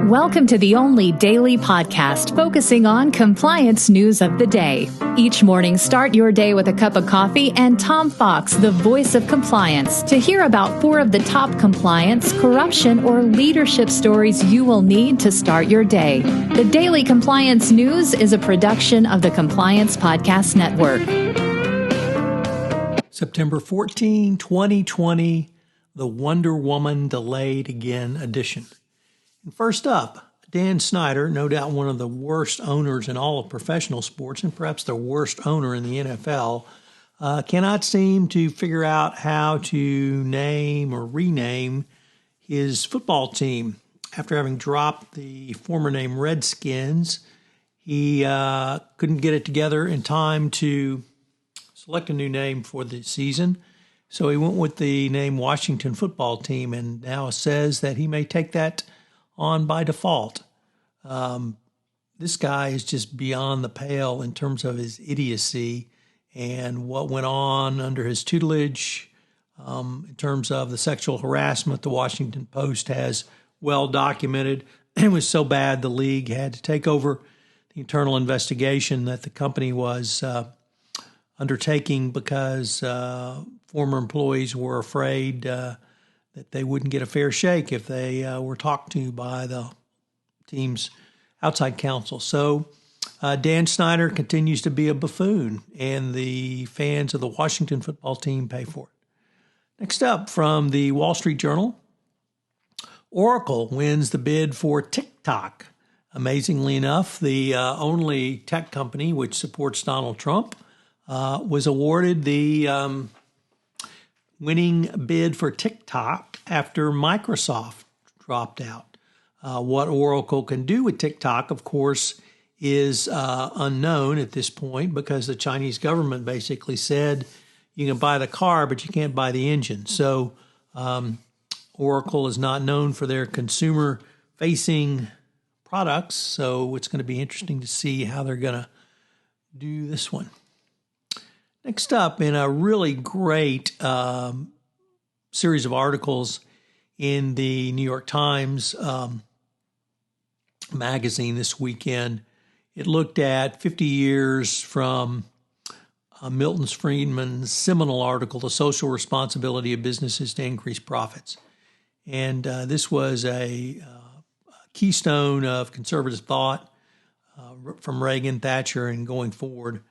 Welcome to the only daily podcast focusing on compliance news of the day. Each morning, start your day with a cup of coffee and Tom Fox, the voice of compliance, to hear about 4 of the top compliance, corruption, or leadership stories you will need to start your day. The Daily Compliance News is a production of the Compliance Podcast Network. September 14, 2020, the Wonder Woman Delayed Again edition. And first up, Dan Snyder, no doubt one of the worst owners in all of professional sports and perhaps the worst owner in the NFL, cannot seem to figure out how to name or rename his football team. After having dropped the former name Redskins, he couldn't get it together in time to select a new name for the season. So he went with the name Washington Football Team and now says that he may take that on by default. This guy is just beyond the pale in terms of his idiocy and what went on under his tutelage in terms of the sexual harassment the Washington Post has well documented. It was so bad the league had to take over the internal investigation that the company was undertaking because former employees were afraid that they wouldn't get a fair shake if they were talked to by the team's outside counsel. So Dan Snyder continues to be a buffoon, and the fans of the Washington football team pay for it. Next up, from the Wall Street Journal, Oracle wins the bid for TikTok. Amazingly enough, the only tech company which supports Donald Trump was awarded the winning bid for TikTok after Microsoft dropped out. What Oracle can do with TikTok, of course, is unknown at this point because the Chinese government basically said you can buy the car, but you can't buy the engine. So Oracle is not known for their consumer-facing products, so it's going to be interesting to see how they're going to do this one. Next up, in a really great series of articles in the New York Times magazine this weekend, it looked at 50 years from Milton Friedman's seminal article, The Social Responsibility of Businesses to Increase Profits. And this was a keystone of conservative thought from Reagan, Thatcher, and going forward.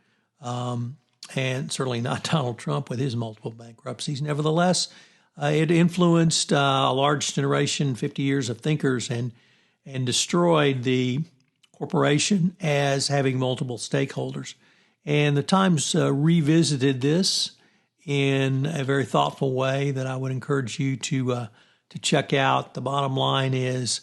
And certainly not Donald Trump with his multiple bankruptcies. Nevertheless, it influenced a large generation, 50 years of thinkers, and destroyed the corporation as having multiple stakeholders. And the Times revisited this in a very thoughtful way that I would encourage you to check out. The bottom line is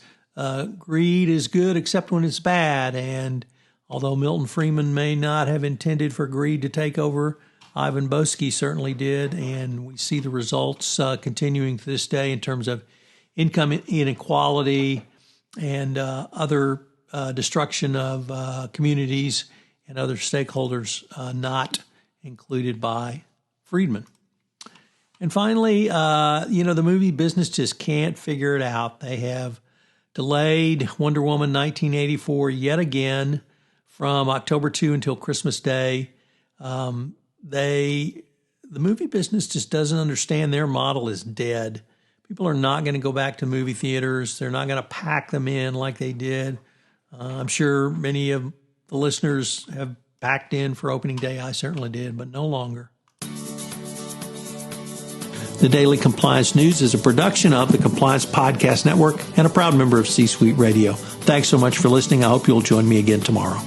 greed is good except when it's bad, and although Milton Friedman may not have intended for greed to take over, Ivan Boesky certainly did, and we see the results continuing to this day in terms of income inequality and other destruction of communities and other stakeholders not included by Friedman. And finally, the movie business just can't figure it out. They have delayed Wonder Woman 1984 yet again, from October 2 until Christmas Day. The movie business just doesn't understand their model is dead. People are not going to go back to movie theaters. They're not going to pack them in like they did. I'm sure many of the listeners have packed in for opening day. I certainly did, but no longer. The Daily Compliance News is a production of the Compliance Podcast Network and a proud member of C-Suite Radio. Thanks so much for listening. I hope you'll join me again tomorrow.